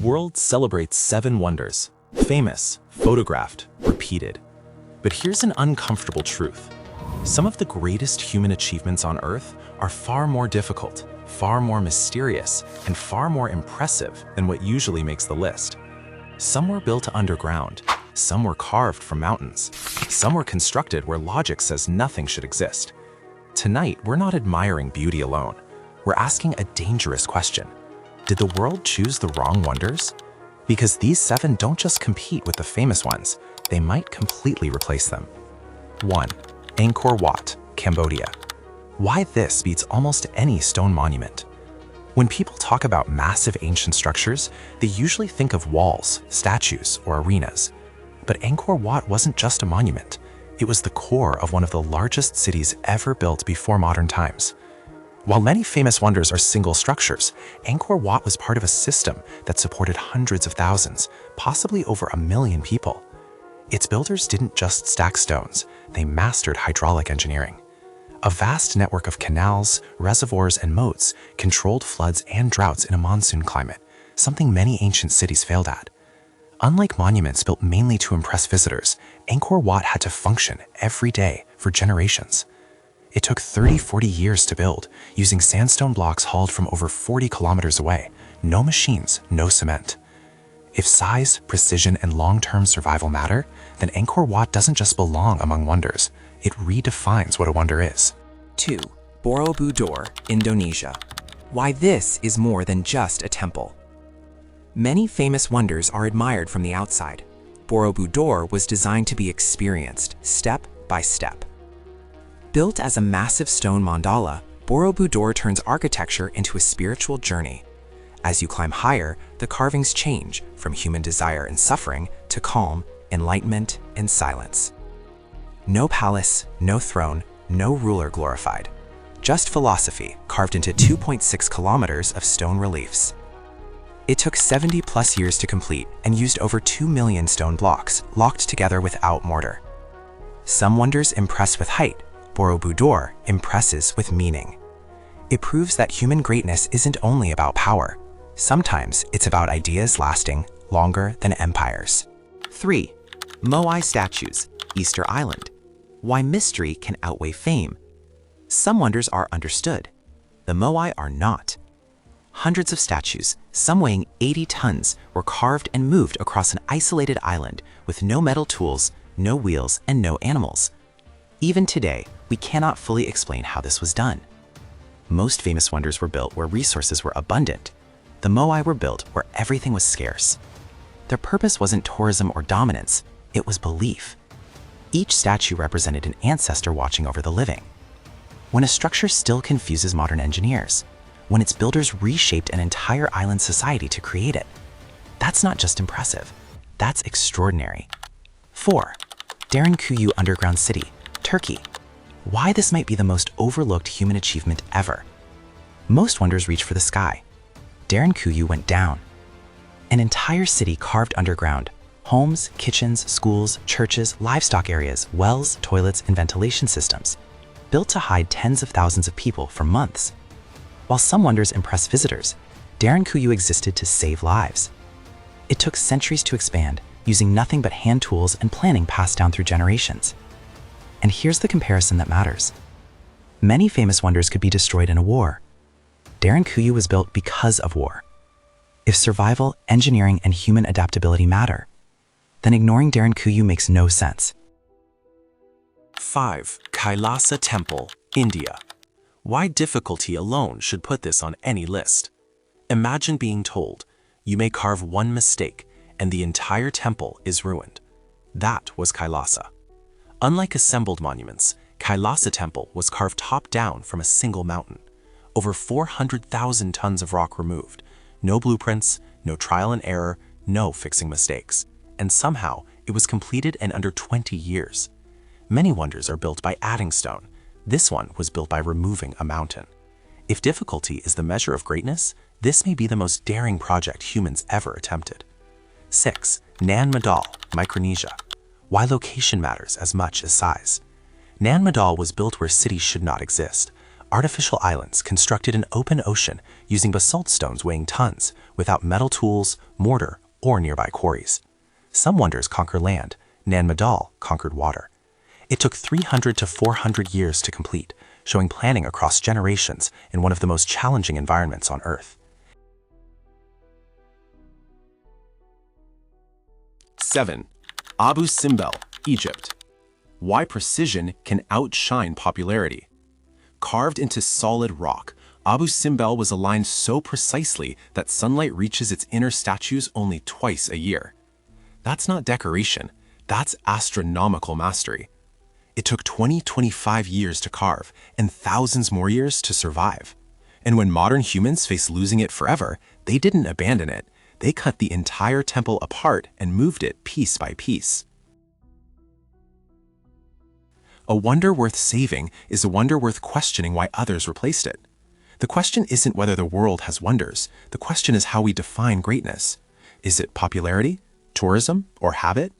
world celebrates 7 wonders. Famous, photographed, repeated. But here's an uncomfortable truth. Some of the greatest human achievements on Earth are far more difficult, far more mysterious, and far more impressive than what usually makes the list. Some were built underground, some were carved from mountains, some were constructed where logic says nothing should exist. Tonight, we're not admiring beauty alone. We're asking a dangerous question. Did the world choose the wrong wonders? Because these 7 don't just compete with the famous ones, they might completely replace them. 1. Angkor Wat, Cambodia. Why this beats almost any stone monument? When people talk about massive ancient structures, they usually think of walls, statues, or arenas. But Angkor Wat wasn't just a monument. It was the core of one of the largest cities ever built before modern times. While many famous wonders are single structures, Angkor Wat was part of a system that supported hundreds of thousands, possibly over 1 million people. Its builders didn't just stack stones, they mastered hydraulic engineering. A vast network of canals, reservoirs, and moats controlled floods and droughts in a monsoon climate, something many ancient cities failed at. Unlike monuments built mainly to impress visitors, Angkor Wat had to function every day for generations. It took 30-40 years to build, using sandstone blocks hauled from over 40 kilometers away. No machines, no cement. If size, precision, and long-term survival matter, then Angkor Wat doesn't just belong among wonders. It redefines what a wonder is. 2. Borobudur, Indonesia. Why this is more than just a temple. Many famous wonders are admired from the outside. Borobudur was designed to be experienced, step by step. Built as a massive stone mandala, Borobudur turns architecture into a spiritual journey. As you climb higher, the carvings change from human desire and suffering to calm, enlightenment, and silence. No palace, no throne, no ruler glorified. Just philosophy carved into 2.6 kilometers of stone reliefs. It took 70+ years to complete and used over 2 million stone blocks, locked together without mortar. Some wonders impress with height. Borobudur impresses with meaning. It proves that human greatness isn't only about power. Sometimes it's about ideas lasting longer than empires. 3. Moai Statues, Easter Island. Why mystery can outweigh fame. Some wonders are understood. The Moai are not. Hundreds of statues, some weighing 80 tons, were carved and moved across an isolated island with no metal tools, no wheels, and no animals. Even today, we cannot fully explain how this was done. Most famous wonders were built where resources were abundant. The Moai were built where everything was scarce. Their purpose wasn't tourism or dominance, it was belief. Each statue represented an ancestor watching over the living. When a structure still confuses modern engineers, when its builders reshaped an entire island society to create it, that's not just impressive, that's extraordinary. 4. Derinkuyu Underground City, Turkey. Why this might be the most overlooked human achievement ever. Most wonders reach for the sky. Derinkuyu went down. An entire city carved underground. Homes, kitchens, schools, churches, livestock areas, wells, toilets, and ventilation systems. Built to hide tens of thousands of people for months. While some wonders impress visitors, Derinkuyu existed to save lives. It took centuries to expand, using nothing but hand tools and planning passed down through generations. And here's the comparison that matters. Many famous wonders could be destroyed in a war. Derinkuyu was built because of war. If survival, engineering, and human adaptability matter, then ignoring Derinkuyu makes no sense. 5. Kailasa Temple, India. Why difficulty alone should put this on any list. Imagine being told, you may carve one mistake and the entire temple is ruined. That was Kailasa. Unlike assembled monuments, Kailasa Temple was carved top down from a single mountain. Over 400,000 tons of rock removed. No blueprints, no trial and error, no fixing mistakes. And somehow, it was completed in under 20 years. Many wonders are built by adding stone. This one was built by removing a mountain. If difficulty is the measure of greatness, this may be the most daring project humans ever attempted. 6. Nan Madol, Micronesia. Why location matters as much as size. Nan Madol was built where cities should not exist. artificial islands constructed in open ocean using basalt stones weighing tons, without metal tools, mortar, or nearby quarries. Some wonders conquer land. Nan Madol conquered water. It took 300 to 400 years to complete, showing planning across generations in one of the most challenging environments on Earth. 7. Abu Simbel, Egypt. Why precision can outshine popularity. Carved into solid rock, Abu Simbel was aligned so precisely that sunlight reaches its inner statues only twice a year. That's not decoration, that's astronomical mastery. It took 25 years to carve and thousands more years to survive. And when modern humans face losing it forever, they didn't abandon it. They cut the entire temple apart and moved it piece by piece. A wonder worth saving is a wonder worth questioning why others replaced it. The question isn't whether the world has wonders. The question is how we define greatness. Is it popularity, tourism, or habit?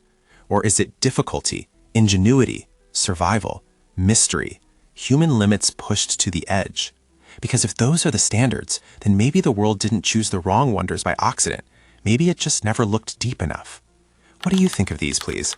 Or is it difficulty, ingenuity, survival, mystery, human limits pushed to the edge? Because if those are the standards, then maybe the world didn't choose the wrong wonders by accident. Maybe it just never looked deep enough. What do you think of these, please?